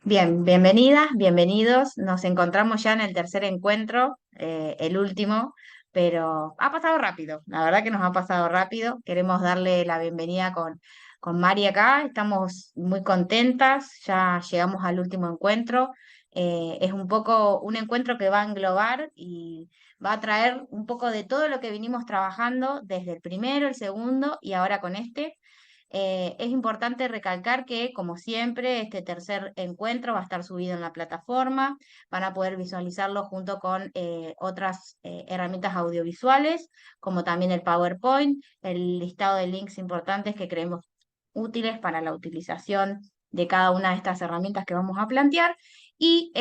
Bien, bienvenidas, bienvenidos. Nos encontramos ya en el tercer encuentro, el último, pero ha pasado rápido. La verdad que nos ha pasado rápido. Queremos darle la bienvenida con Mari acá. Estamos muy contentas. Ya llegamos al último encuentro. Es un poco un encuentro que va a englobar y va a traer un poco de todo lo que vinimos trabajando desde el primero, el segundo y ahora con este. Es importante recalcar que, como siempre, este tercer encuentro va a estar subido en la plataforma, van a poder visualizarlo junto con otras herramientas audiovisuales, como también el PowerPoint, el listado de links importantes que creemos útiles para la utilización de cada una de estas herramientas que vamos a plantear, y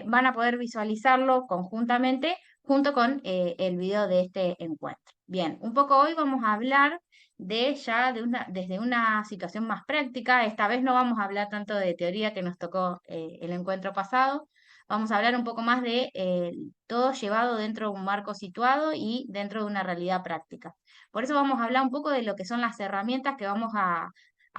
van a poder visualizarlo conjuntamente junto con el video de este encuentro. Bien, un poco hoy vamos a hablar desde una situación más práctica. Esta vez no vamos a hablar tanto de teoría que nos tocó el encuentro pasado. Vamos a hablar un poco más de todo llevado dentro de un marco situado y dentro de una realidad práctica. Por eso vamos a hablar un poco de lo que son las herramientas que vamos a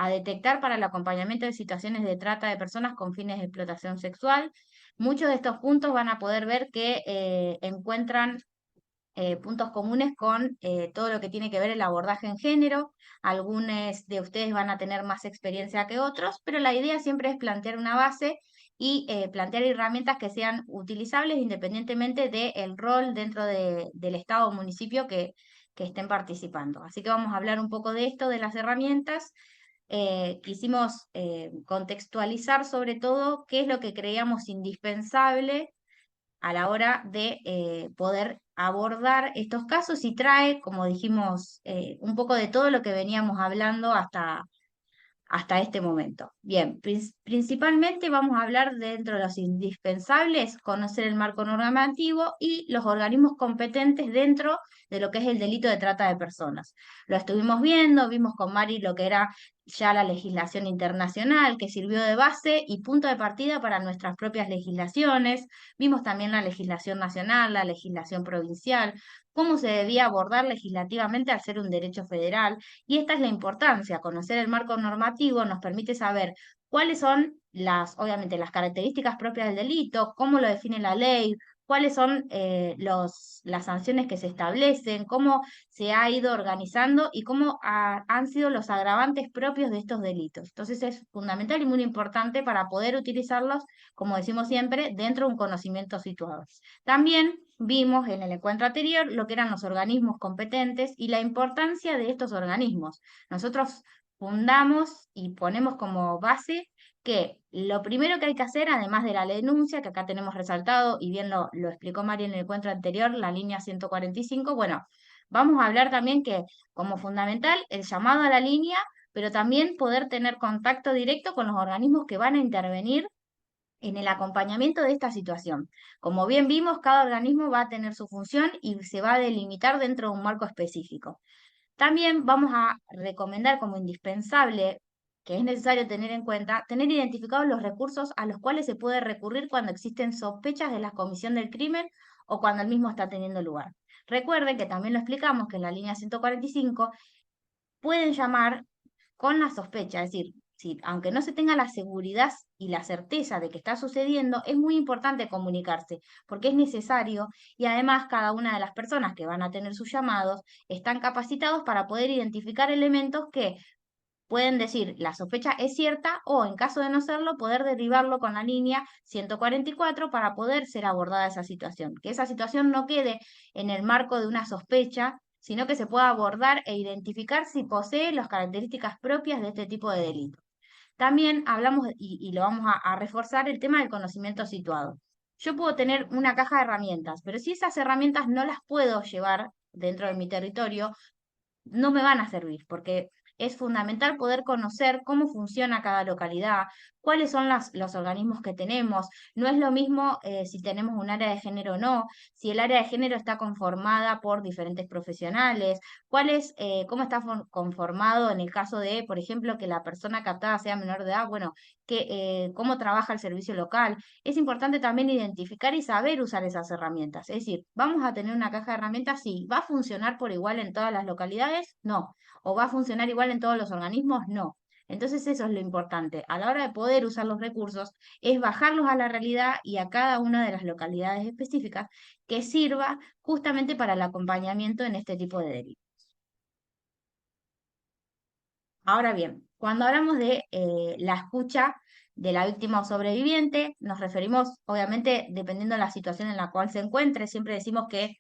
detectar para el acompañamiento de situaciones de trata de personas con fines de explotación sexual. Muchos de estos puntos van a poder ver que encuentran puntos comunes con todo lo que tiene que ver el abordaje en género. Algunos de ustedes van a tener más experiencia que otros, pero la idea siempre es plantear una base y plantear herramientas que sean utilizables independientemente del rol dentro del Estado o municipio que estén participando. Así que vamos a hablar un poco de esto, de las herramientas. Quisimos contextualizar sobre todo qué es lo que creíamos indispensable a la hora de poder abordar estos casos y trae, como dijimos, un poco de todo lo que veníamos hablando hasta este momento. Bien, principalmente vamos a hablar dentro de los indispensables, conocer el marco normativo y los organismos competentes dentro de lo que es el delito de trata de personas. Lo estuvimos viendo, vimos con Mari lo que era ya la legislación internacional que sirvió de base y punto de partida para nuestras propias legislaciones. Vimos también la legislación nacional, la legislación provincial, cómo se debía abordar legislativamente al ser un derecho federal, y esta es la importancia. Conocer el marco normativo nos permite saber cuáles son obviamente, las características propias del delito, cómo lo define la ley, cuáles son las sanciones que se establecen, cómo se ha ido organizando y cómo han sido los agravantes propios de estos delitos. Entonces es fundamental y muy importante para poder utilizarlos, como decimos siempre, dentro de un conocimiento situado. También vimos en el encuentro anterior lo que eran los organismos competentes y la importancia de estos organismos. Nosotros fundamos y ponemos como base que lo primero que hay que hacer, además de la denuncia, que acá tenemos resaltado, y bien lo explicó María en el encuentro anterior, la línea 145, bueno, vamos a hablar también que como fundamental el llamado a la línea, pero también poder tener contacto directo con los organismos que van a intervenir en el acompañamiento de esta situación. Como bien vimos, cada organismo va a tener su función y se va a delimitar dentro de un marco específico. También vamos a recomendar como indispensable, que es necesario tener en cuenta, tener identificados los recursos a los cuales se puede recurrir cuando existen sospechas de la comisión del crimen o cuando el mismo está teniendo lugar. Recuerden que también lo explicamos que en la línea 145 pueden llamar con la sospecha, es decir, si, aunque no se tenga la seguridad y la certeza de que está sucediendo, es muy importante comunicarse, porque es necesario y además cada una de las personas que van a tener sus llamados están capacitados para poder identificar elementos que pueden decir la sospecha es cierta o en caso de no serlo, poder derivarlo con la línea 144 para poder ser abordada esa situación. Que esa situación no quede en el marco de una sospecha, sino que se pueda abordar e identificar si posee las características propias de este tipo de delito. También hablamos, y lo vamos a reforzar, el tema del conocimiento situado. Yo puedo tener una caja de herramientas, pero si esas herramientas no las puedo llevar dentro de mi territorio, no me van a servir, porque es fundamental poder conocer cómo funciona cada localidad, cuáles son los organismos que tenemos. No es lo mismo si tenemos un área de género o no, si el área de género está conformada por diferentes profesionales, cómo está conformado en el caso de, por ejemplo, que la persona captada sea menor de edad, bueno, cómo trabaja el servicio local. Es importante también identificar y saber usar esas herramientas. Es decir, ¿vamos a tener una caja de herramientas? Sí. ¿Va a funcionar por igual en todas las localidades? No. ¿O va a funcionar igual en todos los organismos? No. Entonces eso es lo importante. A la hora de poder usar los recursos, es bajarlos a la realidad y a cada una de las localidades específicas que sirva justamente para el acompañamiento en este tipo de delitos. Ahora bien, cuando hablamos de la escucha de la víctima o sobreviviente, nos referimos, obviamente, dependiendo de la situación en la cual se encuentre, siempre decimos que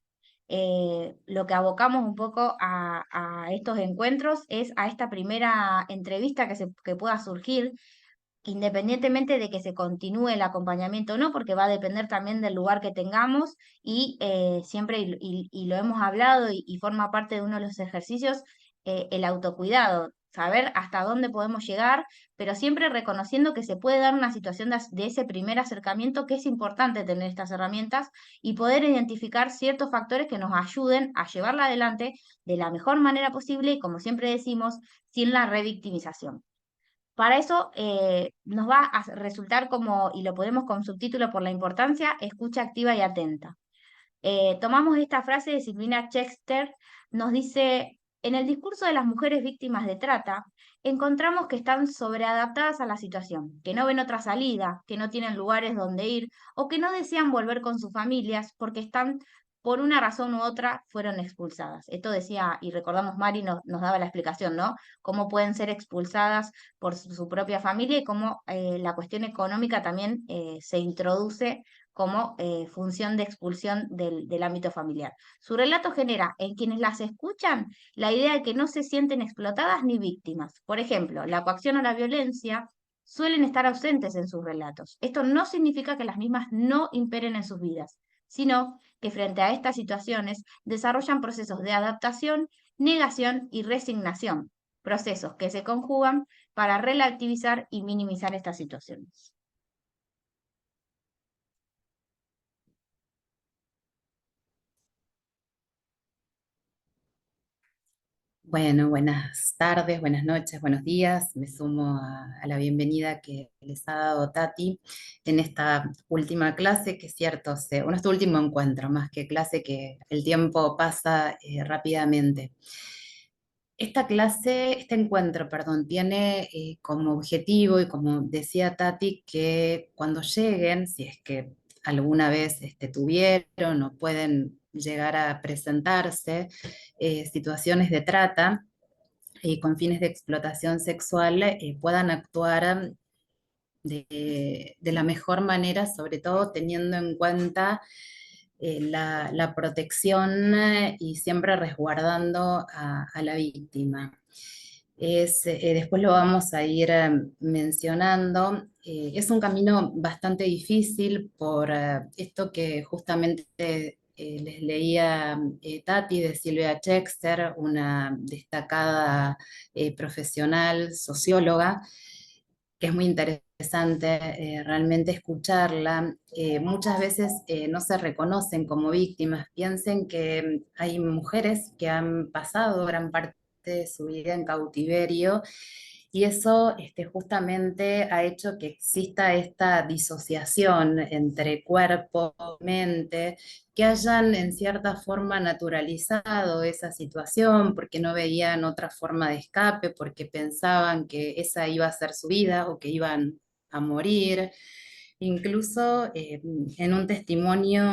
lo que abocamos un poco a estos encuentros es a esta primera entrevista que pueda surgir, independientemente de que se continúe el acompañamiento o no, porque va a depender también del lugar que tengamos y siempre, y lo hemos hablado y forma parte de uno de los ejercicios, el autocuidado, saber hasta dónde podemos llegar, pero siempre reconociendo que se puede dar una situación de ese primer acercamiento, que es importante tener estas herramientas y poder identificar ciertos factores que nos ayuden a llevarla adelante de la mejor manera posible y, como siempre decimos, sin la revictimización. Para eso nos va a resultar como, y lo podemos con subtítulo por la importancia, escucha activa y atenta. Tomamos esta frase de Silvina Chexter, nos dice, en el discurso de las mujeres víctimas de trata, encontramos que están sobreadaptadas a la situación, que no ven otra salida, que no tienen lugares donde ir o que no desean volver con sus familias porque están, por una razón u otra, fueron expulsadas. Esto decía, y recordamos, Mari nos daba la explicación, ¿no? Cómo pueden ser expulsadas por su propia familia y cómo la cuestión económica también se introduce como función de expulsión del ámbito familiar. Su relato genera en quienes las escuchan la idea de que no se sienten explotadas ni víctimas. Por ejemplo, la coacción o la violencia suelen estar ausentes en sus relatos. Esto no significa que las mismas no imperen en sus vidas, sino que frente a estas situaciones desarrollan procesos de adaptación, negación y resignación, procesos que se conjugan para relativizar y minimizar estas situaciones. Bueno, buenas tardes, buenas noches, buenos días. Me sumo a la bienvenida que les ha dado Tati en esta última clase, que es cierto, bueno, este último encuentro, más que clase, que el tiempo pasa rápidamente. Esta clase, este encuentro, perdón, tiene como objetivo y como decía Tati, que cuando lleguen, si es que alguna vez tuvieron o pueden llegar a presentarse situaciones de trata con fines de explotación sexual, puedan actuar de la mejor manera, sobre todo teniendo en cuenta la protección y siempre resguardando a la víctima. Después lo vamos a ir mencionando. Es un camino bastante difícil por esto que justamente les leía Tati de Silvia Chexter, una destacada profesional socióloga, que es muy interesante realmente escucharla. Muchas veces no se reconocen como víctimas, piensen que hay mujeres que han pasado gran parte de su vida en cautiverio y eso justamente ha hecho que exista esta disociación entre cuerpo, mente, que hayan en cierta forma naturalizado esa situación porque no veían otra forma de escape, porque pensaban que esa iba a ser su vida o que iban a morir. Incluso en un testimonio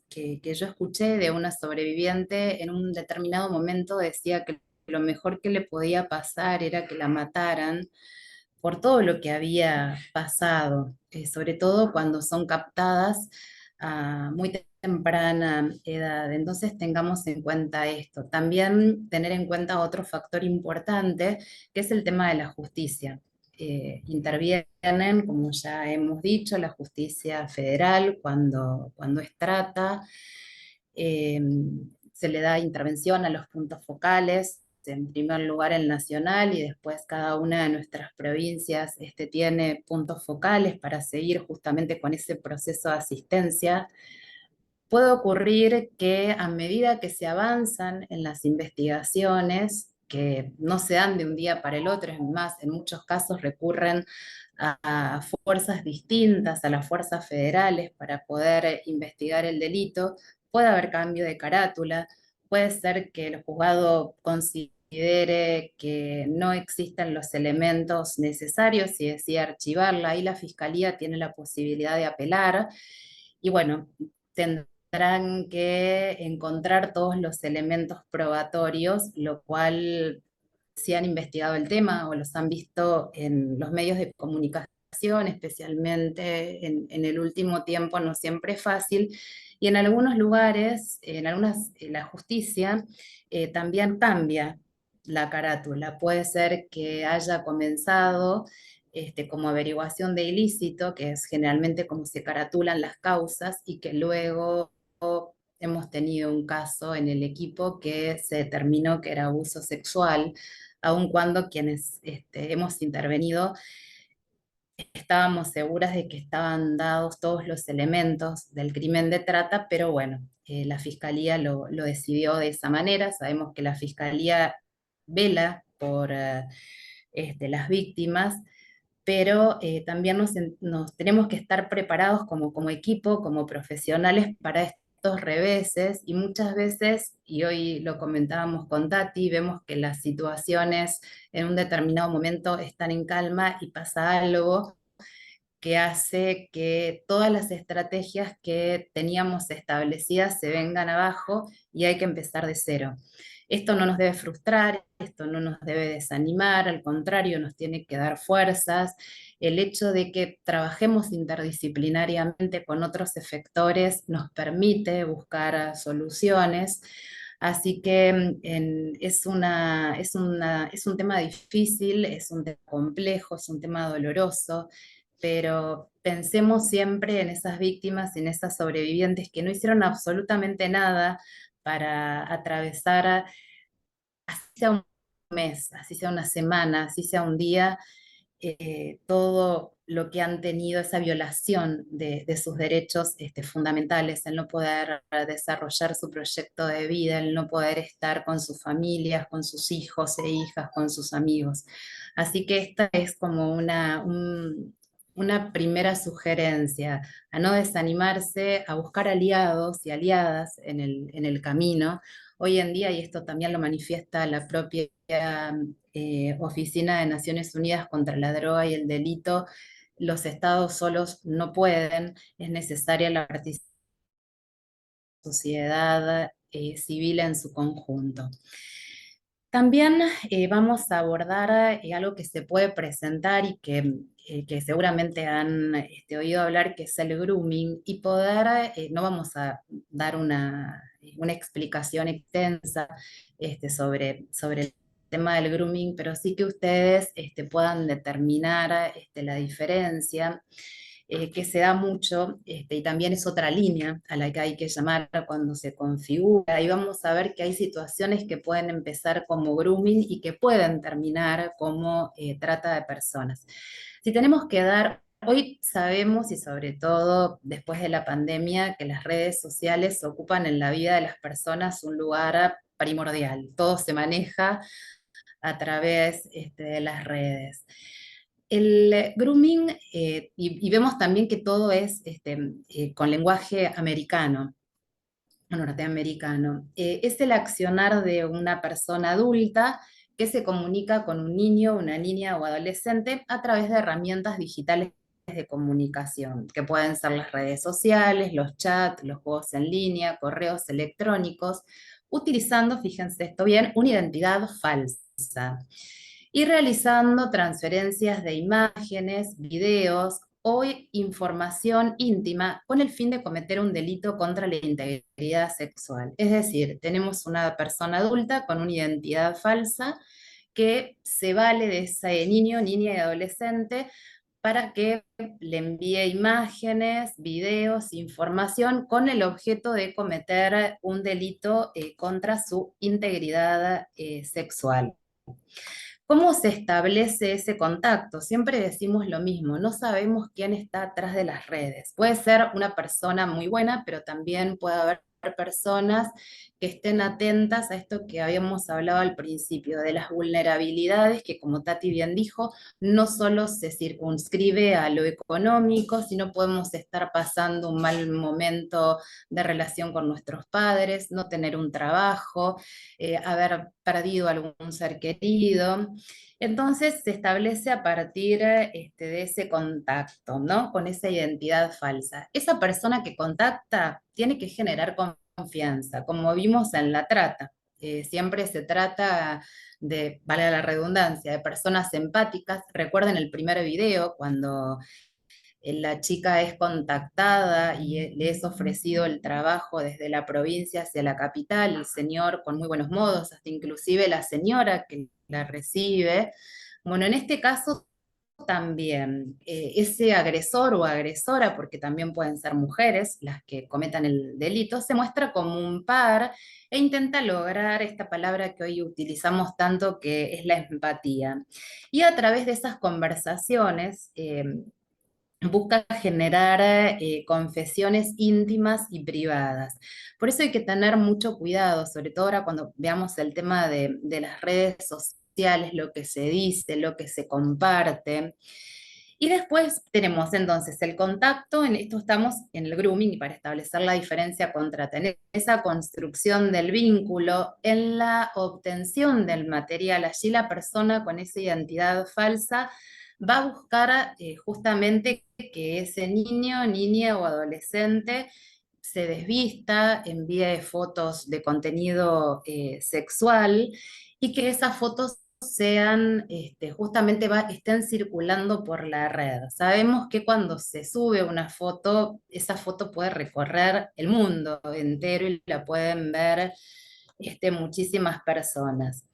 que yo escuché de una sobreviviente, en un determinado momento decía que lo mejor que le podía pasar era que la mataran por todo lo que había pasado, sobre todo cuando son captadas a muy temprana edad. Entonces tengamos en cuenta esto. También tener en cuenta otro factor importante, que es el tema de la justicia. Intervienen, como ya hemos dicho, la justicia federal cuando es trata. Eh, Se le da intervención a los puntos focales, en primer lugar el nacional y después cada una de nuestras provincias tiene puntos focales para seguir justamente con ese proceso de asistencia. Puede ocurrir que a medida que se avanzan en las investigaciones, que no se dan de un día para el otro, es más, en muchos casos recurren a fuerzas distintas, a las fuerzas federales para poder investigar el delito, puede haber cambio de carátula, puede ser que el juzgado considere considere que no existen los elementos necesarios y decide archivarla, ahí la fiscalía tiene la posibilidad de apelar y bueno, tendrán que encontrar todos los elementos probatorios, lo cual si han investigado el tema o los han visto en los medios de comunicación, especialmente en el último tiempo, no siempre es fácil. Y en algunos lugares, la justicia también cambia la carátula. Puede ser que haya comenzado como averiguación de ilícito, que es generalmente como se caratulan las causas, y que luego hemos tenido un caso en el equipo que se determinó que era abuso sexual, aun cuando quienes hemos intervenido estábamos seguras de que estaban dados todos los elementos del crimen de trata, pero bueno, la fiscalía lo decidió de esa manera. Sabemos que la fiscalía vela por las víctimas, pero también nos tenemos que estar preparados como equipo, como profesionales para estos reveses y muchas veces, y hoy lo comentábamos con Tati, vemos que las situaciones en un determinado momento están en calma y pasa algo que hace que todas las estrategias que teníamos establecidas se vengan abajo y hay que empezar de cero. Esto no nos debe frustrar, esto no nos debe desanimar, al contrario, nos tiene que dar fuerzas. El hecho de que trabajemos interdisciplinariamente con otros efectores nos permite buscar soluciones. Así que es un tema difícil, es un tema complejo, es un tema doloroso, pero pensemos siempre en esas víctimas, en esas sobrevivientes que no hicieron absolutamente nada para atravesar, así sea un mes, así sea una semana, así sea un día, todo lo que han tenido, esa violación de sus derechos fundamentales, el no poder desarrollar su proyecto de vida, el no poder estar con sus familias, con sus hijos e hijas, con sus amigos. Así que esta es como una primera sugerencia, a no desanimarse, a buscar aliados y aliadas en el camino. Hoy en día, y esto también lo manifiesta la propia Oficina de Naciones Unidas contra la Droga y el Delito, los estados solos no pueden, es necesaria la participación de la sociedad civil en su conjunto. También vamos a abordar algo que se puede presentar y que seguramente han oído hablar, que es el grooming, y poder, no vamos a dar una explicación extensa sobre el tema del grooming, pero sí que ustedes puedan determinar la diferencia que se da mucho, y también es otra línea a la que hay que llamar cuando se configura, y vamos a ver que hay situaciones que pueden empezar como grooming y que pueden terminar como trata de personas. Si tenemos que dar, hoy sabemos, y sobre todo después de la pandemia, que las redes sociales ocupan en la vida de las personas un lugar primordial, todo se maneja a través de las redes. El grooming, y vemos también que todo es con lenguaje americano, o norteamericano, es el accionar de una persona adulta que se comunica con un niño, una niña o adolescente a través de herramientas digitales de comunicación, que pueden ser las redes sociales, los chats, los juegos en línea, correos electrónicos, utilizando, fíjense esto bien, una identidad falsa y realizando transferencias de imágenes, videos o información íntima con el fin de cometer un delito contra la integridad sexual. Es decir, tenemos una persona adulta con una identidad falsa que se vale de ese niño, niña y adolescente para que le envíe imágenes, videos, información con el objeto de cometer un delito contra su integridad sexual. ¿Cómo se establece ese contacto? Siempre decimos lo mismo, no sabemos quién está atrás de las redes. Puede ser una persona muy buena, pero también puede haber personas que estén atentas a esto que habíamos hablado al principio, de las vulnerabilidades que, como Tati bien dijo, no solo se circunscribe a lo económico, sino podemos estar pasando un mal momento de relación con nuestros padres, no tener un trabajo, haber perdido algún ser querido. Entonces se establece a partir de ese contacto, ¿no? Con esa identidad falsa. Esa persona que contacta tiene que generar confianza, como vimos en la trata. Siempre se trata de, vale la redundancia, de personas empáticas. Recuerden el primer video cuando la chica es contactada y le es ofrecido el trabajo desde la provincia hacia la capital, el señor con muy buenos modos, hasta inclusive la señora que la recibe. Bueno, en este caso también ese agresor o agresora, porque también pueden ser mujeres las que cometan el delito, se muestra como un par e intenta lograr esta palabra que hoy utilizamos tanto, que es la empatía. Y a través de esas conversaciones, busca generar confesiones íntimas y privadas. Por eso hay que tener mucho cuidado, sobre todo ahora cuando veamos el tema de las redes sociales, lo que se dice, lo que se comparte. Y después tenemos entonces el contacto, en esto estamos en el grooming, y para establecer la diferencia contra tener esa construcción del vínculo, en la obtención del material, allí la persona con esa identidad falsa va a buscar justamente que ese niño, niña o adolescente se desvista, envíe fotos de contenido sexual, y que esas fotos sean, justamente estén circulando por la red. Sabemos que cuando se sube una foto, esa foto puede recorrer el mundo entero y la pueden ver muchísimas personas.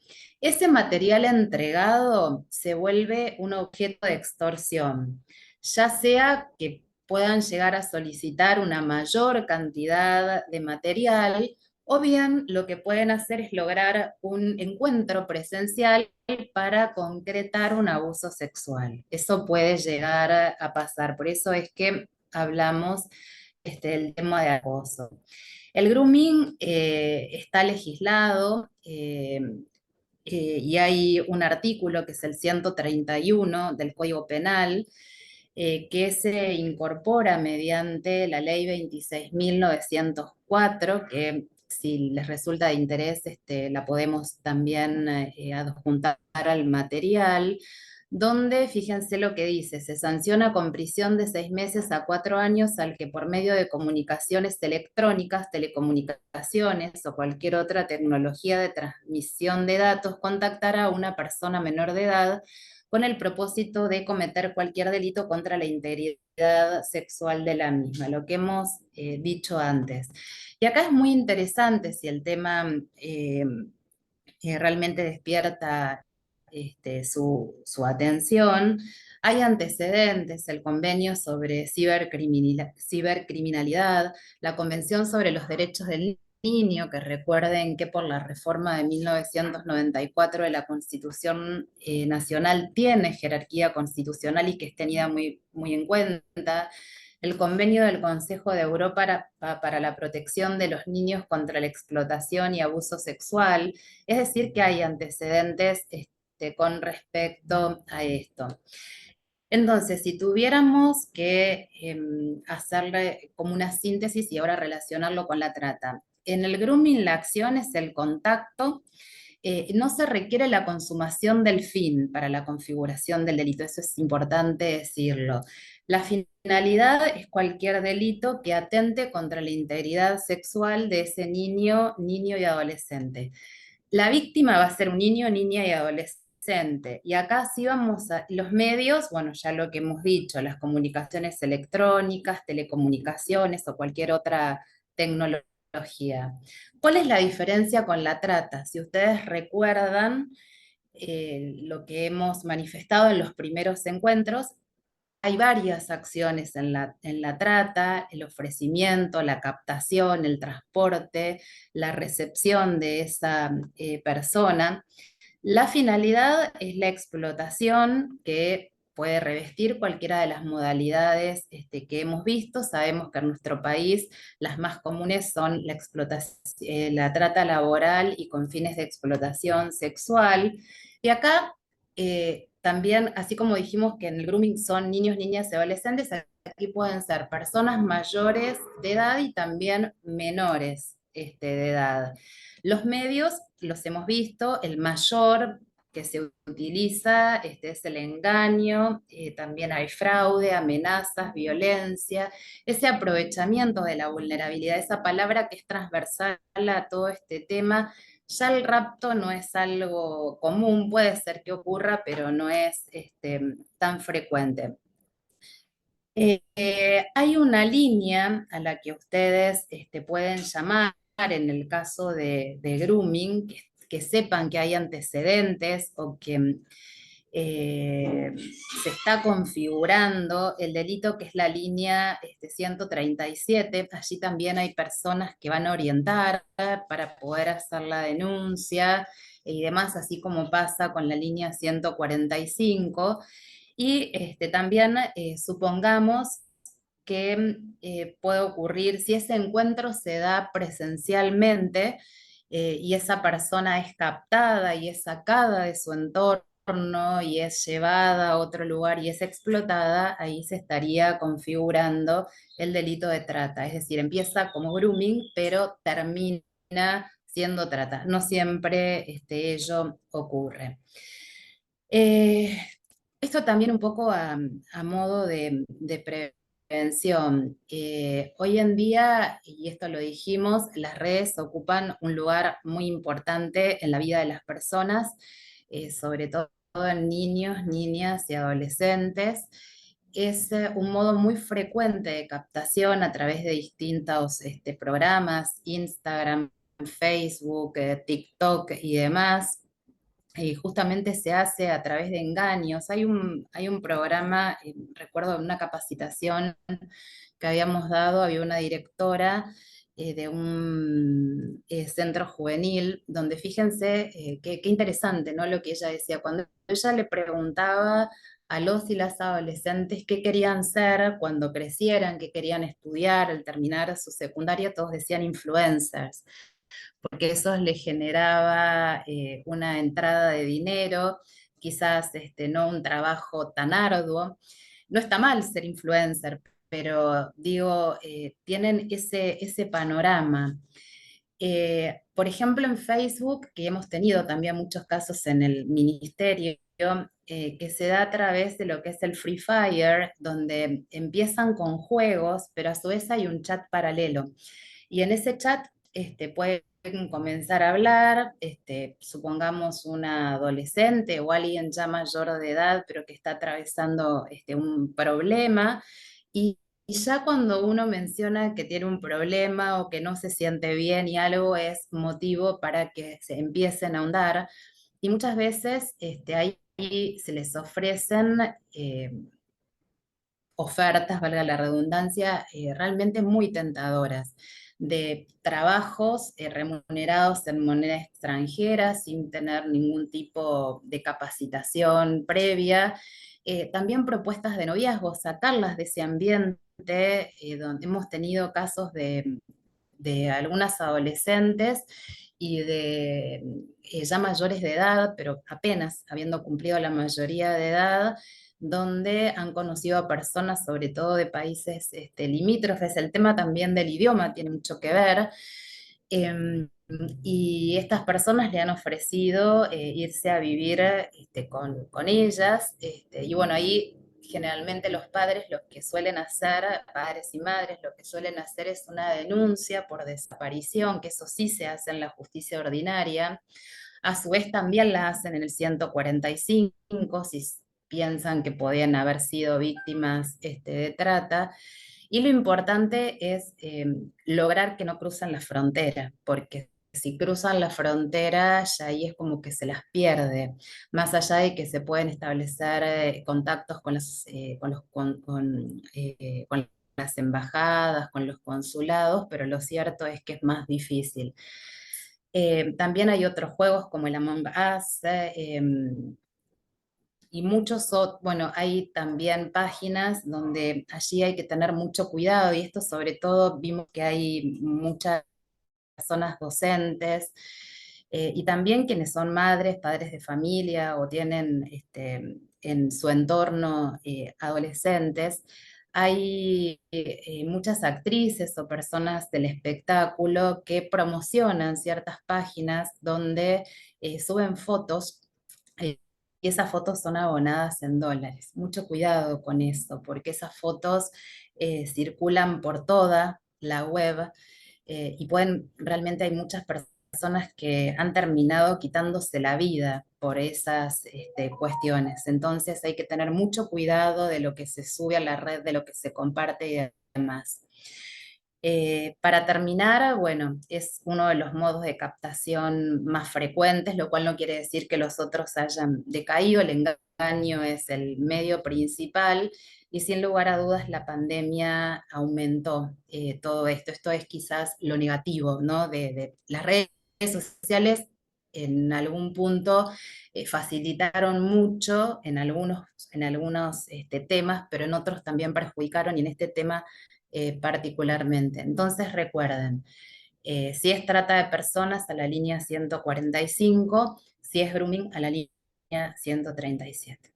Ese material entregado se vuelve un objeto de extorsión, ya sea que puedan llegar a solicitar una mayor cantidad de material, o bien lo que pueden hacer es lograr un encuentro presencial para concretar un abuso sexual. Eso puede llegar a pasar, por eso es que hablamos del tema de acoso. El grooming está legislado, y hay un artículo que es el 131 del Código Penal, que se incorpora mediante la ley 26.904, que si les resulta de interés, la podemos también adjuntar al material, donde, fíjense lo que dice, se sanciona con prisión de 6 meses a 4 años al que por medio de comunicaciones electrónicas, telecomunicaciones o cualquier otra tecnología de transmisión de datos contactara a una persona menor de edad con el propósito de cometer cualquier delito contra la integridad sexual de la misma, lo que hemos dicho antes. Y acá es muy interesante si el tema realmente despierta su atención. Hay antecedentes, el convenio sobre cibercriminalidad, la Convención sobre los Derechos del Niño, que recuerden que por la reforma de 1994 de la Constitución Nacional tiene jerarquía constitucional y que es tenida muy, muy en cuenta. El convenio del Consejo de Europa para la protección de los niños contra la explotación y abuso sexual. Es decir, que hay antecedentes con respecto a esto. Entonces, si tuviéramos que hacerle como una síntesis y ahora relacionarlo con la trata, en el grooming la acción es el contacto. No se requiere la consumación del fin para la configuración del delito, eso es importante decirlo. La finalidad es cualquier delito que atente contra la integridad sexual de ese niño, niño y adolescente. La víctima va a ser un niño, niña y adolescente. Y acá sí vamos a los medios, bueno, ya lo que hemos dicho, las comunicaciones electrónicas, telecomunicaciones o cualquier otra tecnología. ¿Cuál es la diferencia con la trata? Si ustedes recuerdan lo que hemos manifestado en los primeros encuentros, hay varias acciones en la trata: el ofrecimiento, la captación, el transporte, la recepción de esa persona. La finalidad es la explotación, que puede revestir cualquiera de las modalidades que hemos visto. Sabemos que en nuestro país las más comunes son la explotación, la trata laboral y con fines de explotación sexual. Y acá también, así como dijimos que en el grooming son niños, niñas y adolescentes, aquí pueden ser personas mayores de edad y también menores de edad. Los medios los hemos visto, el mayor que se utiliza es el engaño, también hay fraude, amenazas, violencia, ese aprovechamiento de la vulnerabilidad, esa palabra que es transversal a todo este tema. Ya el rapto no es algo común, puede ser que ocurra, pero no es tan frecuente. Hay una línea a la que ustedes pueden llamar en el caso de grooming, que sepan que hay antecedentes o que eh, se está configurando el delito, que es la línea 137. Allí también hay personas que van a orientar para poder hacer la denuncia y demás, así como pasa con la línea 145. Y también supongamos que puede ocurrir si ese encuentro se da presencialmente y esa persona es captada y es sacada de su entorno y es llevada a otro lugar y es explotada, ahí se estaría configurando el delito de trata. Es decir, empieza como grooming, pero termina siendo trata. No siempre ello ocurre. Eh, Esto también un poco a modo de prevención. Hoy en día, y esto lo dijimos, las redes ocupan un lugar muy importante en la vida de las personas, sobre todo en niños, niñas y adolescentes. Es un modo muy frecuente de captación a través de distintos programas, Instagram, Facebook, TikTok y demás. Justamente se hace a través de engaños. Hay un programa, recuerdo una capacitación que habíamos dado, había una directora de un centro juvenil, donde fíjense qué interesante, ¿no? Lo que ella decía, cuando ella le preguntaba a los y las adolescentes qué querían ser cuando crecieran, qué querían estudiar al terminar su secundaria, todos decían influencers porque eso les generaba una entrada de dinero, quizás no un trabajo tan arduo. No está mal ser influencer, pero digo, tienen ese panorama. Por ejemplo, en Facebook, que hemos tenido también muchos casos en el ministerio, que se da a través de lo que es el Free Fire, donde empiezan con juegos, pero a su vez hay un chat paralelo. Y en ese chat pueden comenzar a hablar, supongamos una adolescente o alguien ya mayor de edad, pero que está atravesando un problema, y ya cuando uno menciona que tiene un problema o que no se siente bien y algo es motivo para que se empiecen a ahondar, y muchas veces ahí se les ofrecen ofertas, valga la redundancia, realmente muy tentadoras, de trabajos remunerados en moneda extranjera sin tener ningún tipo de capacitación previa. También propuestas de noviazgo, sacarlas de ese ambiente donde hemos tenido casos de algunas adolescentes y de ya mayores de edad, pero apenas habiendo cumplido la mayoría de edad, donde han conocido a personas, sobre todo de países limítrofes. El tema también del idioma tiene mucho que ver. Em, y estas personas le han ofrecido irse a vivir con ellas. Y bueno, ahí generalmente los padres lo que suelen hacer, padres y madres, lo que suelen hacer es una denuncia por desaparición, que eso sí se hace en la justicia ordinaria. A su vez también la hacen en el 145, si piensan que podían haber sido víctimas de trata. Y lo importante es lograr que no crucen la frontera, porque si cruzan la frontera, ya ahí es como que se las pierde, más allá de que se pueden establecer contactos con las embajadas, con los consulados, pero lo cierto es que es más difícil. También hay otros juegos como el Among Us, y muchos, bueno, hay también páginas donde allí hay que tener mucho cuidado y esto sobre todo vimos que hay muchas personas docentes y también quienes son madres, padres de familia o tienen en su entorno adolescentes. Hay muchas actrices o personas del espectáculo que promocionan ciertas páginas donde suben fotos eh, y esas fotos son abonadas en dólares. Mucho cuidado con eso, porque esas fotos circulan por toda la web y realmente hay muchas personas que han terminado quitándose la vida por esas cuestiones. Entonces hay que tener mucho cuidado de lo que se sube a la red, de lo que se comparte y demás. Para terminar, bueno, es uno de los modos de captación más frecuentes, lo cual no quiere decir que los otros hayan decaído. El engaño es el medio principal y sin lugar a dudas la pandemia aumentó todo esto. Esto es quizás lo negativo, ¿no? De las redes sociales en algún punto facilitaron mucho en algunos temas, pero en otros también perjudicaron y en este tema particularmente. Entonces recuerden, si es trata de personas a la línea 145, si es grooming a la línea 137.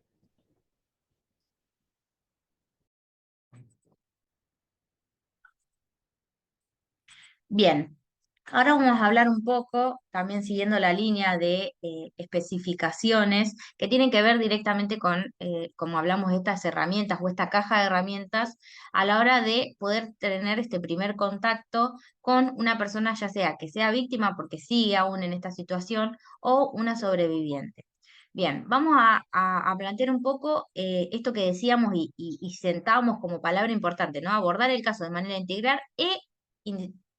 Bien, ahora vamos a hablar un poco, también siguiendo la línea de especificaciones que tienen que ver directamente con, como hablamos, de estas herramientas o esta caja de herramientas a la hora de poder tener este primer contacto con una persona, ya sea que sea víctima porque sigue aún en esta situación o una sobreviviente. Bien, vamos a plantear un poco esto que decíamos y sentábamos como palabra importante, ¿no? Abordar el caso de manera integral e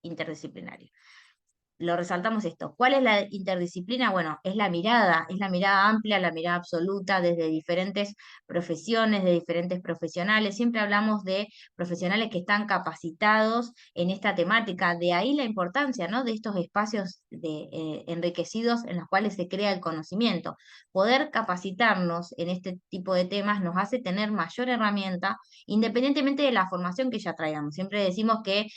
interdisciplinaria. Lo resaltamos esto. ¿Cuál es la interdisciplina? Bueno, es la mirada amplia, la mirada absoluta desde diferentes profesiones, de diferentes profesionales. Siempre hablamos de profesionales que están capacitados en esta temática. De ahí la importancia, ¿no? De estos espacios enriquecidos en los cuales se crea el conocimiento. Poder capacitarnos en este tipo de temas nos hace tener mayor herramienta, independientemente de la formación que ya traigamos. Siempre decimos que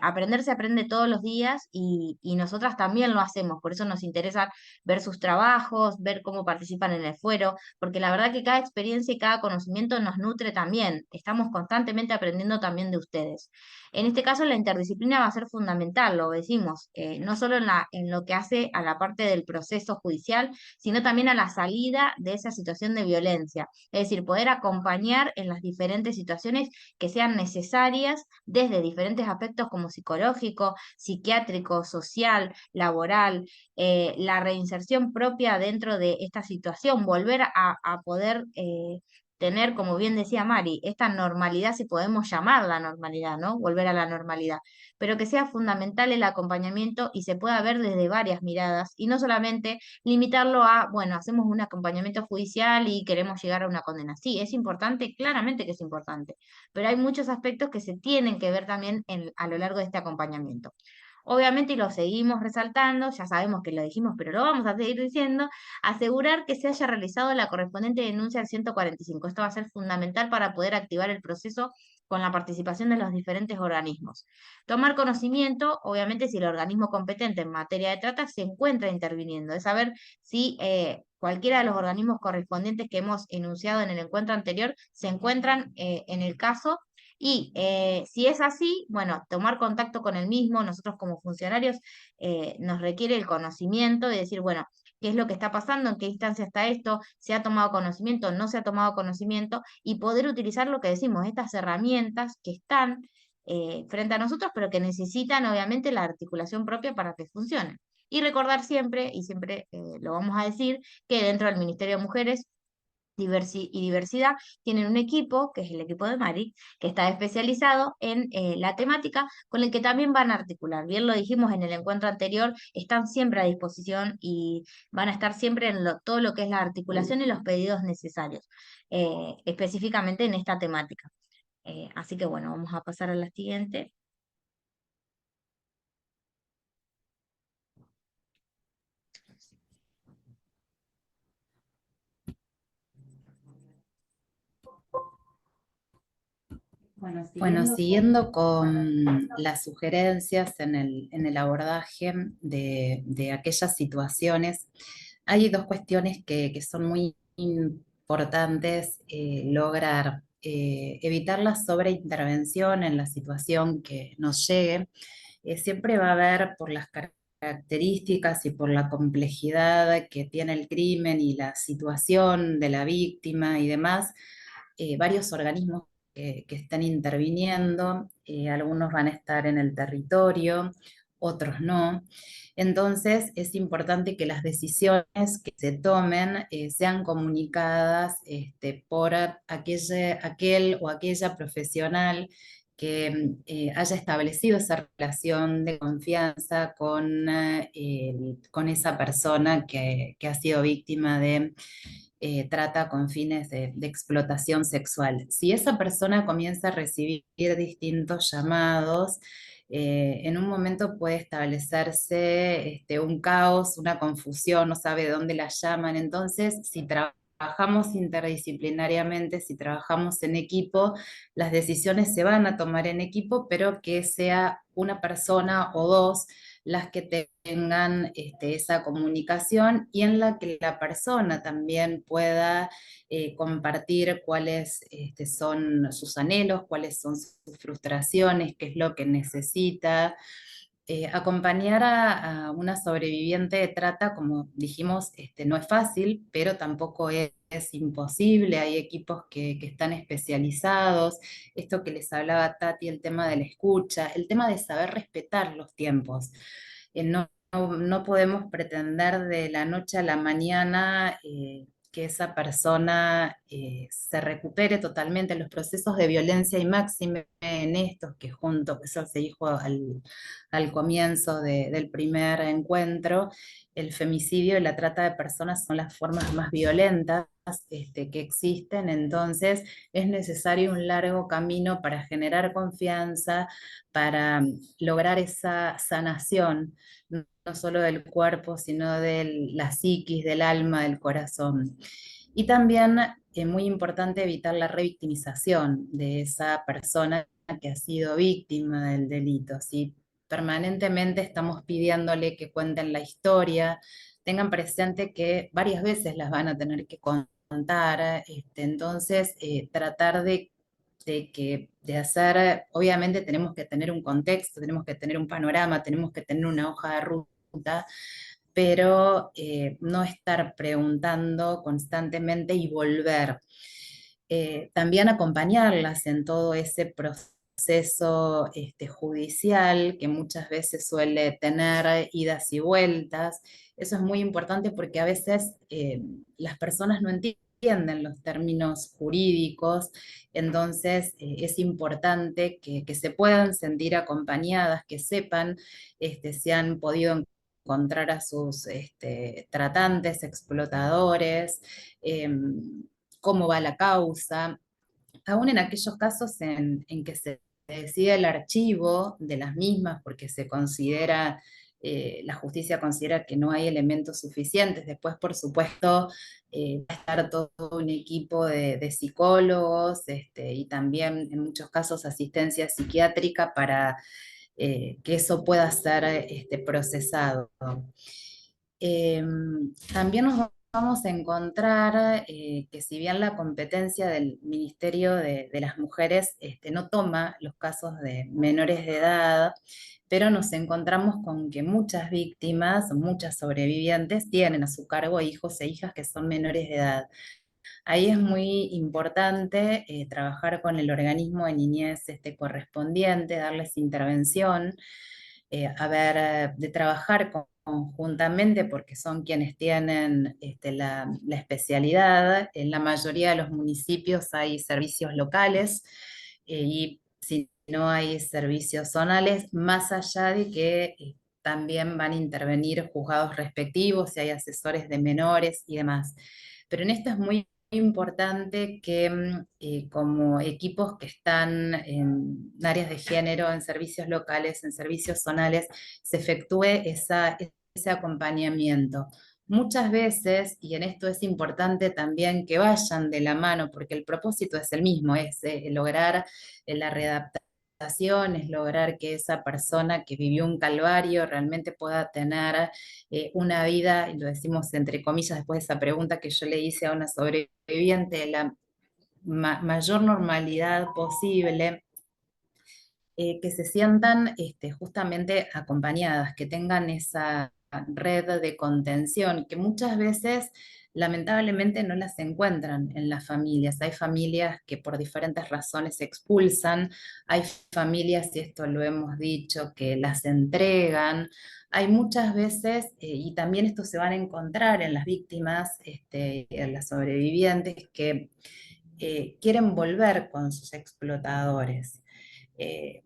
aprender se aprende todos los días y nosotras también lo hacemos, por eso nos interesa ver sus trabajos, ver cómo participan en el fuero, porque la verdad que cada experiencia y cada conocimiento nos nutre también, estamos constantemente aprendiendo también de ustedes. En este caso la interdisciplina va a ser fundamental, lo decimos, no solo en lo que hace a la parte del proceso judicial, sino también a la salida de esa situación de violencia, es decir, poder acompañar en las diferentes situaciones que sean necesarias desde diferentes aspectos como psicológico, psiquiátrico, social, laboral, la reinserción propia dentro de esta situación, volver a poder tener, como bien decía Mari, esta normalidad, si podemos llamarla normalidad, ¿no? Volver a la normalidad, pero que sea fundamental el acompañamiento y se pueda ver desde varias miradas y no solamente limitarlo a, bueno, hacemos un acompañamiento judicial y queremos llegar a una condena. Sí, es importante, claramente que es importante, pero hay muchos aspectos que se tienen que ver también a lo largo de este acompañamiento. Obviamente, y lo seguimos resaltando, ya sabemos que lo dijimos, pero lo vamos a seguir diciendo, asegurar que se haya realizado la correspondiente denuncia al 145. Esto va a ser fundamental para poder activar el proceso con la participación de los diferentes organismos. Tomar conocimiento, obviamente, si el organismo competente en materia de trata se encuentra interviniendo, es saber si cualquiera de los organismos correspondientes que hemos enunciado en el encuentro anterior se encuentran en el caso y si es así, bueno, tomar contacto con el mismo, nosotros como funcionarios nos requiere el conocimiento y decir, bueno, qué es lo que está pasando, en qué instancia está esto, se ha tomado conocimiento, no se ha tomado conocimiento, y poder utilizar lo que decimos, estas herramientas que están frente a nosotros, pero que necesitan obviamente la articulación propia para que funcionen. Y recordar siempre, y siempre lo vamos a decir, que dentro del Ministerio de Mujeres y Diversidad tienen un equipo, que es el equipo de Mari, que está especializado en la temática, con el que también van a articular. Bien lo dijimos en el encuentro anterior, están siempre a disposición y van a estar siempre en todo lo que es la articulación y los pedidos necesarios, específicamente en esta temática. Así que bueno, vamos a pasar a la siguiente. Bueno, siguiendo con las sugerencias en el abordaje de aquellas situaciones, hay dos cuestiones que son muy importantes lograr. Evitar la sobreintervención en la situación que nos llegue. Siempre va a haber, por las características y por la complejidad que tiene el crimen y la situación de la víctima y demás, varios organismos que están interviniendo. Algunos van a estar en el territorio, otros no. Entonces es importante que las decisiones que se tomen sean comunicadas por aquel o aquella profesional que haya establecido esa relación de confianza con esa persona que ha sido víctima de trata con fines de explotación sexual. Si esa persona comienza a recibir distintos llamados, en un momento puede establecerse un caos, una confusión, no sabe de dónde la llaman. Entonces, si trabajamos interdisciplinariamente, si trabajamos en equipo, las decisiones se van a tomar en equipo, pero que sea una persona o dos las que tengan esa comunicación y en la que la persona también pueda compartir cuáles son sus anhelos, cuáles son sus frustraciones, qué es lo que necesita. Acompañar a una sobreviviente de trata, como dijimos, no es fácil, pero tampoco es imposible. Hay equipos que están especializados. Esto que les hablaba Tati, el tema de la escucha, el tema de saber respetar los tiempos. No podemos pretender de la noche a la mañana que esa persona se recupere totalmente. Los procesos de violencia y máxime en estos, que junto, eso se dijo al comienzo del primer encuentro, el femicidio y la trata de personas son las formas más violentas que existen. Entonces es necesario un largo camino para generar confianza, para lograr esa sanación, no solo del cuerpo, sino de la psiquis, del alma, del corazón. Y también es muy importante evitar la revictimización de esa persona que ha sido víctima del delito. Si permanentemente estamos pidiéndole que cuenten la historia, tengan presente que varias veces las van a tener que contar. Entonces, tratar de hacer, obviamente tenemos que tener un contexto, tenemos que tener un panorama, tenemos que tener una hoja de ruta, pero no estar preguntando constantemente y volver. También acompañarlas en todo ese proceso judicial que muchas veces suele tener idas y vueltas. Eso es muy importante porque a veces las personas no entienden los términos jurídicos. Entonces es importante que se puedan sentir acompañadas, que sepan si han podido encontrar a sus tratantes, explotadores, cómo va la causa, aún en aquellos casos en que se decide el archivo de las mismas porque se considera, la justicia considera que no hay elementos suficientes. Después, por supuesto, va a estar todo un equipo de psicólogos y también en muchos casos asistencia psiquiátrica para que eso pueda ser procesado. Eh, También nos vamos a encontrar que si bien la competencia del Ministerio de las Mujeres no toma los casos de menores de edad, pero nos encontramos con que muchas víctimas, muchas sobrevivientes tienen a su cargo hijos e hijas que son menores de edad. Ahí es muy importante trabajar con el organismo de niñez correspondiente, darles intervención, de trabajar conjuntamente porque son quienes tienen la especialidad. En la mayoría de los municipios hay servicios locales y si no hay servicios zonales, más allá de que también van a intervenir juzgados respectivos, si hay asesores de menores y demás. Pero en esto es muy importante que como equipos que están en áreas de género, en servicios locales, en servicios zonales, se efectúe ese acompañamiento. muchas veces, y en esto es importante también que vayan de la mano, porque el propósito es el mismo, es lograr la readaptación, es lograr que esa persona que vivió un calvario realmente pueda tener una vida, y lo decimos entre comillas después de esa pregunta que yo le hice a una sobreviviente, la mayor normalidad posible, que se sientan justamente acompañadas, que tengan esa red de contención, que muchas veces lamentablemente no las encuentran en las familias. Hay familias que por diferentes razones se expulsan, hay familias, y esto lo hemos dicho, que las entregan. Hay muchas veces, y también esto se van a encontrar en las víctimas, en las sobrevivientes, que quieren volver con sus explotadores. Eh,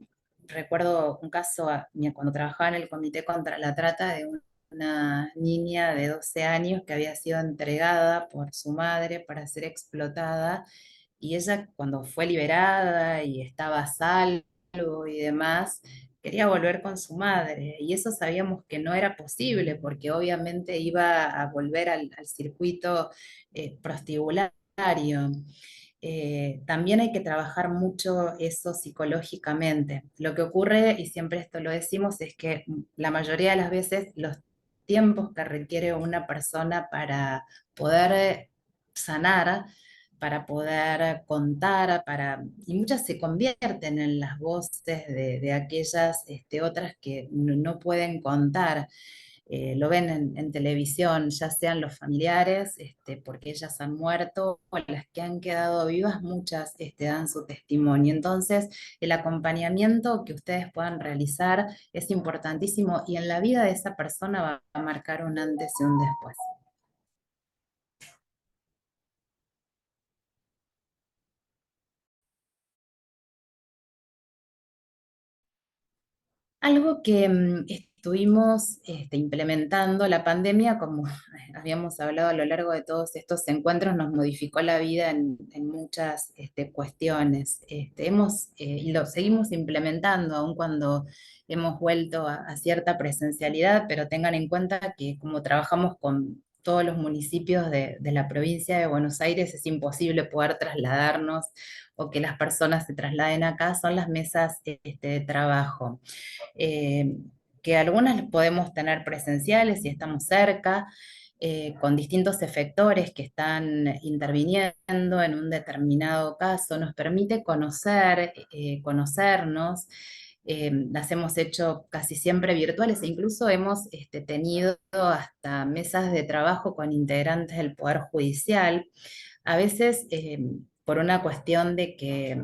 Recuerdo un caso cuando trabajaba en el Comité contra la Trata de una niña de 12 años que había sido entregada por su madre para ser explotada, y ella cuando fue liberada y estaba a salvo y demás, quería volver con su madre, y eso sabíamos que no era posible porque obviamente iba a volver al circuito prostibulario. También hay que trabajar mucho eso psicológicamente. Lo que ocurre, y siempre esto lo decimos, es que la mayoría de las veces los tiempos que requiere una persona para poder sanar, para poder contar, y muchas se convierten en las voces de aquellas otras que no pueden contar. Lo ven en televisión, ya sean los familiares, porque ellas han muerto, o las que han quedado vivas, muchas dan su testimonio. Entonces, el acompañamiento que ustedes puedan realizar es importantísimo, y en la vida de esa persona va a marcar un antes y un después. Algo que estuvimos implementando, la pandemia, como habíamos hablado a lo largo de todos estos encuentros, nos modificó la vida en muchas cuestiones. Y lo seguimos implementando, aun cuando hemos vuelto a cierta presencialidad, pero tengan en cuenta que como trabajamos con todos los municipios de la provincia de Buenos Aires, es imposible poder trasladarnos o que las personas se trasladen acá, son las mesas de trabajo, eh, que algunas podemos tener presenciales si estamos cerca, con distintos efectores que están interviniendo en un determinado caso, nos permite conocernos. Las hemos hecho casi siempre virtuales, e incluso hemos tenido hasta mesas de trabajo con integrantes del Poder Judicial, a veces por una cuestión de que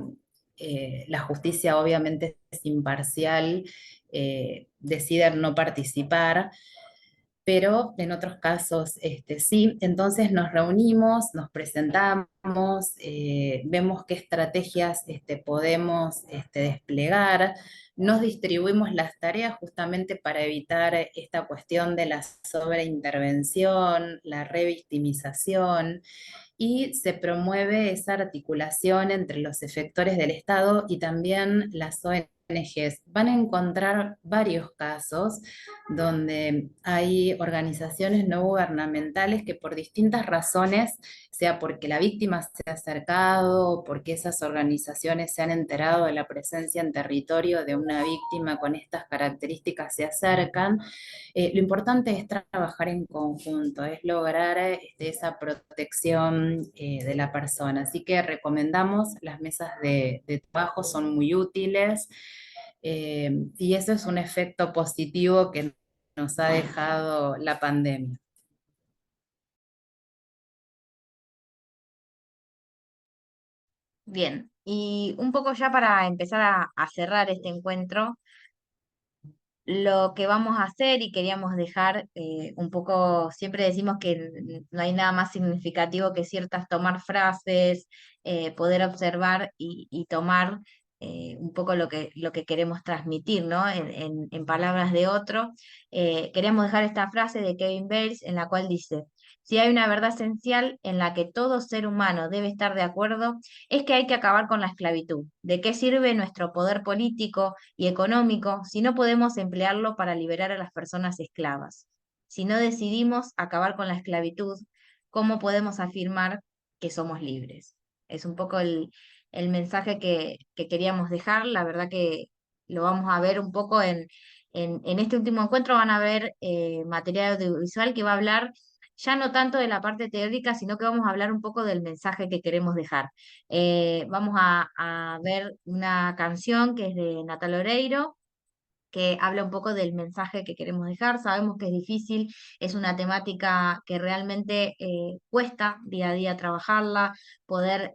la justicia obviamente es imparcial, deciden no participar, pero en otros casos sí. Entonces nos reunimos, nos presentamos, vemos qué estrategias podemos desplegar, nos distribuimos las tareas justamente para evitar esta cuestión de la sobreintervención, la revictimización, y se promueve esa articulación entre los efectores del Estado y también las ONGs. Van a encontrar varios casos donde hay organizaciones no gubernamentales que por distintas razones, sea porque la víctima se ha acercado, o porque esas organizaciones se han enterado de la presencia en territorio de una víctima con estas características, se acercan. Lo importante es trabajar en conjunto, es lograr esa protección de la persona. Así que recomendamos las mesas de trabajo, son muy útiles, y eso es un efecto positivo que nos ha dejado la pandemia. Bien, y un poco ya para empezar a cerrar este encuentro, lo que vamos a hacer y queríamos dejar un poco, siempre decimos que no hay nada más significativo que ciertas tomar frases, poder observar y tomar un poco lo que queremos transmitir, ¿no? En palabras de otro. Queríamos dejar esta frase de Kevin Bales en la cual dice: si hay una verdad esencial en la que todo ser humano debe estar de acuerdo, es que hay que acabar con la esclavitud. ¿De qué sirve nuestro poder político y económico si no podemos emplearlo para liberar a las personas esclavas? si no decidimos acabar con la esclavitud, ¿cómo podemos afirmar que somos libres? Es un poco el mensaje que queríamos dejar. La verdad que lo vamos a ver un poco en este último encuentro. Van a ver material audiovisual que va a hablar ya no tanto de la parte teórica, sino que vamos a hablar un poco del mensaje que queremos dejar. Vamos a ver una canción que es de Natal Oreiro, que habla un poco del mensaje que queremos dejar. Sabemos que es difícil, es una temática que realmente cuesta día a día trabajarla, poder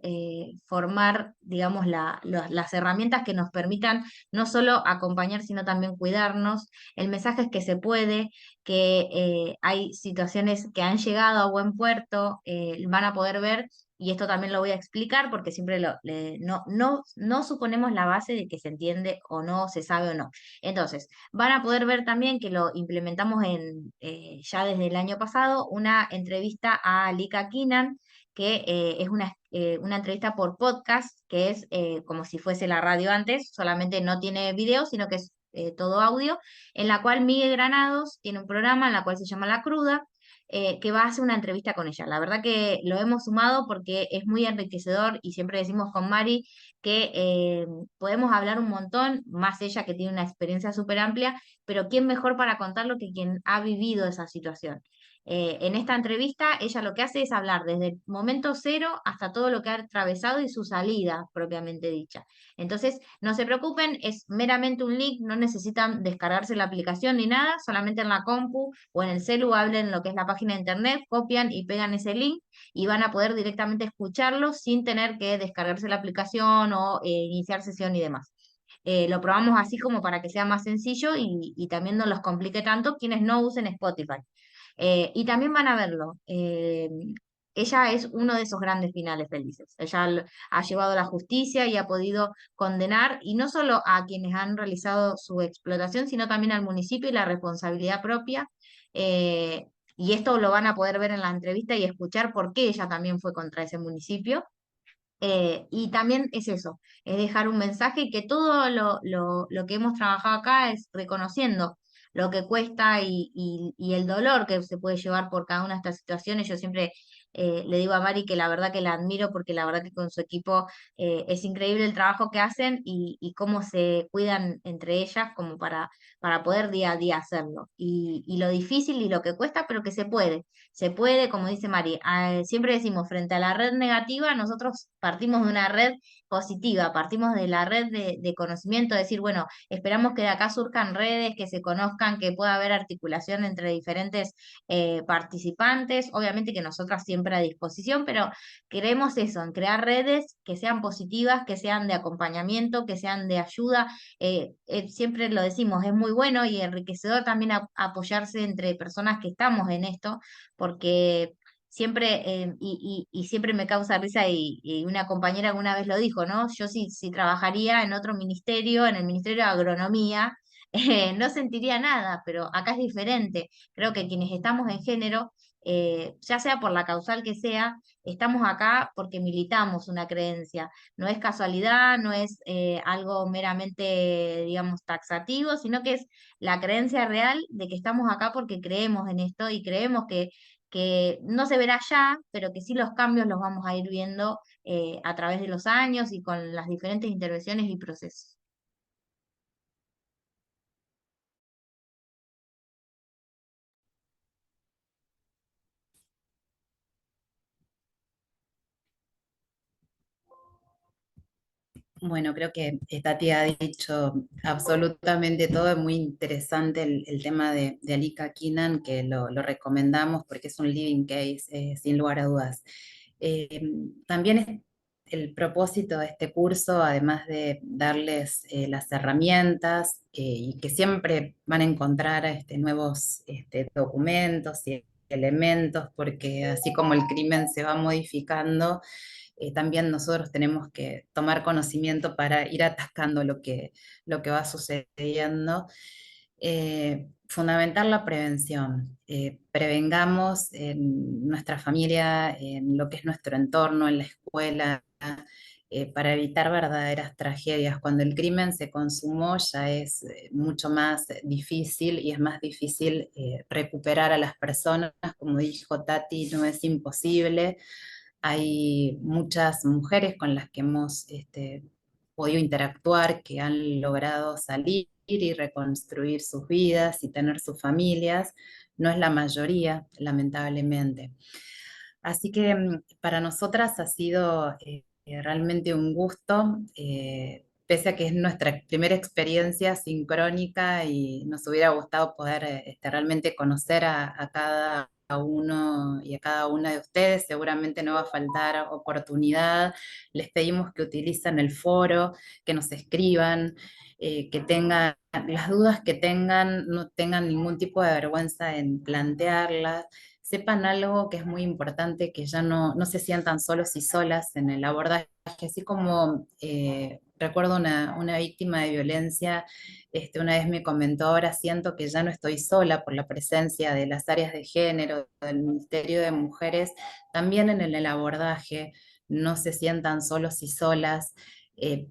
formar, digamos, las herramientas que nos permitan no solo acompañar, sino también cuidarnos. El mensaje es que se puede, que hay situaciones que han llegado a buen puerto, van a poder ver. Y esto también lo voy a explicar porque siempre no suponemos la base de que se entiende o no, se sabe o no. Entonces, van a poder ver también que lo implementamos ya desde el año pasado, una entrevista a Lika Kinan, que es una entrevista por podcast, que es como si fuese la radio antes, solamente no tiene video, sino que es todo audio, en la cual Miguel Granados tiene un programa en la cual se llama La Cruda, que va a hacer una entrevista con ella. La verdad que lo hemos sumado porque es muy enriquecedor y siempre decimos con Mari que podemos hablar un montón, más ella que tiene una experiencia súper amplia, pero ¿quién mejor para contarlo que quien ha vivido esa situación? En esta entrevista, ella lo que hace es hablar desde el momento cero hasta todo lo que ha atravesado y su salida propiamente dicha. Entonces, no se preocupen, es meramente un link, no necesitan descargarse la aplicación ni nada, solamente en la compu o en el celu hablen lo que es la página de internet, copian y pegan ese link y van a poder directamente escucharlo sin tener que descargarse la aplicación o iniciar sesión y demás. Lo probamos así como para que sea más sencillo y también no los complique tanto quienes no usen Spotify. Y también van a verlo. Ella es uno de esos grandes finales felices. Ella ha llevado la justicia y ha podido condenar, y no solo a quienes han realizado su explotación, sino también al municipio y la responsabilidad propia. Eh, y esto lo van a poder ver en la entrevista y escuchar por qué ella también fue contra ese municipio. Y también es eso, es dejar un mensaje y que todo lo que hemos trabajado acá es reconociendo lo que cuesta y el dolor que se puede llevar por cada una de estas situaciones. Yo siempre le digo a Mari que la verdad que la admiro porque la verdad que con su equipo es increíble el trabajo que hacen y cómo se cuidan entre ellas como para poder día a día hacerlo. Y lo difícil y lo que cuesta, pero que se puede. Se puede, como dice Mari, siempre decimos, frente a la red negativa, nosotros partimos de una red positiva, partimos de la red de conocimiento, decir, bueno, esperamos que de acá surjan redes, que se conozcan, que pueda haber articulación entre diferentes participantes, obviamente que nosotras siempre a disposición, pero queremos eso, en crear redes que sean positivas, que sean de acompañamiento, que sean de ayuda. Siempre lo decimos, es muy bueno y enriquecedor también apoyarse entre personas que estamos en esto porque siempre, y siempre me causa risa, y una compañera alguna vez lo dijo, ¿no? Yo si trabajaría en otro ministerio, en el Ministerio de Agronomía, no sentiría nada, pero acá es diferente. Creo que quienes estamos en género, ya sea por la causal que sea, estamos acá porque militamos una creencia. No es casualidad, no es algo meramente, digamos, taxativo, sino que es la creencia real de que estamos acá porque creemos en esto y creemos que no se verá ya, pero que sí los cambios los vamos a ir viendo a través de los años y con las diferentes intervenciones y procesos. Bueno, creo que Tati ha dicho absolutamente todo. Es muy interesante el tema de Alika Kinan, que lo recomendamos porque es un living case, sin lugar a dudas. Eh, También es el propósito de este curso, además de darles las herramientas y que siempre van a encontrar nuevos documentos y elementos, porque así como el crimen se va modificando, también nosotros tenemos que tomar conocimiento para ir atascando lo que va sucediendo. Fundamental la prevención. Prevengamos en nuestra familia, en lo que es nuestro entorno, en la escuela, para evitar verdaderas tragedias. Cuando el crimen se consumó ya es mucho más difícil y es más difícil recuperar a las personas. Como dijo Tati, no es imposible. Hay muchas mujeres con las que hemos podido interactuar que han logrado salir y reconstruir sus vidas y tener sus familias. No es la mayoría, lamentablemente. Así que para nosotras ha sido realmente un gusto, pese a que es nuestra primera experiencia sincrónica y nos hubiera gustado poder realmente conocer a cada uno y a cada una de ustedes. Seguramente no va a faltar oportunidad. Les pedimos que utilicen el foro, que nos escriban, que tengan las dudas que tengan, no tengan ningún tipo de vergüenza en plantearlas. Sepan algo que es muy importante, que ya no se sientan solos y solas en el abordaje, así como recuerdo una víctima de violencia, una vez me comentó: ahora siento que ya no estoy sola por la presencia de las áreas de género, del Ministerio de Mujeres, también en el abordaje, no se sientan solos y solas. eh,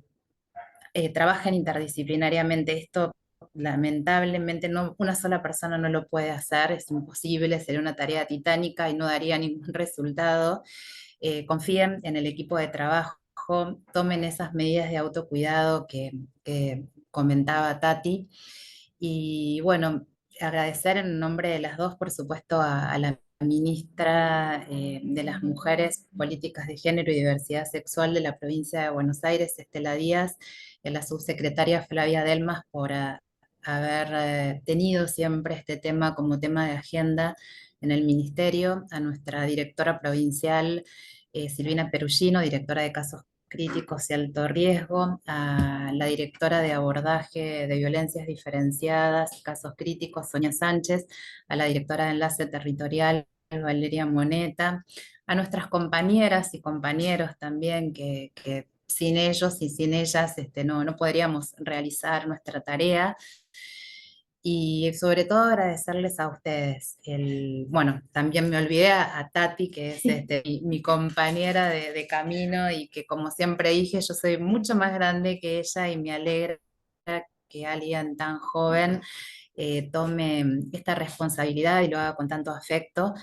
Trabajen interdisciplinariamente. Esto lamentablemente no, una sola persona no lo puede hacer, es imposible, sería una tarea titánica y no daría ningún resultado. Confíen en el equipo de trabajo, tomen esas medidas de autocuidado que comentaba Tati. Y bueno, agradecer en nombre de las dos, por supuesto, a la ministra de las Mujeres, Políticas de Género y Diversidad Sexual de la provincia de Buenos Aires, Estela Díaz, y a la subsecretaria Flavia Delmas por haber tenido siempre este tema como tema de agenda en el ministerio, a nuestra directora provincial Silvina Perugino, directora de casos críticos y alto riesgo, a la directora de abordaje de violencias diferenciadas y casos críticos, Sonia Sánchez, a la directora de enlace territorial, Valeria Moneta, a nuestras compañeras y compañeros también, que sin ellos y sin ellas no podríamos realizar nuestra tarea. Y sobre todo agradecerles a ustedes. Bueno, también me olvidé a Tati, que es mi compañera de camino y que, como siempre dije, yo soy mucho más grande que ella y me alegra que alguien tan joven tome esta responsabilidad y lo haga con tanto afecto.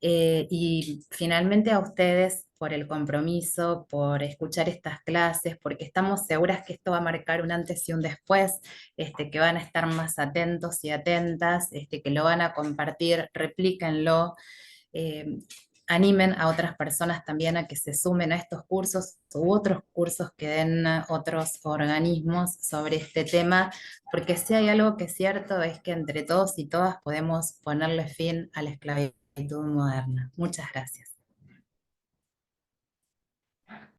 Y finalmente a ustedes por el compromiso, por escuchar estas clases, porque estamos seguras que esto va a marcar un antes y un después, que van a estar más atentos y atentas, que lo van a compartir, replíquenlo, eh, animen a otras personas también a que se sumen a estos cursos u otros cursos que den otros organismos sobre este tema, porque si hay algo que es cierto es que entre todos y todas podemos ponerle fin a la esclavitud moderna. Muchas gracias.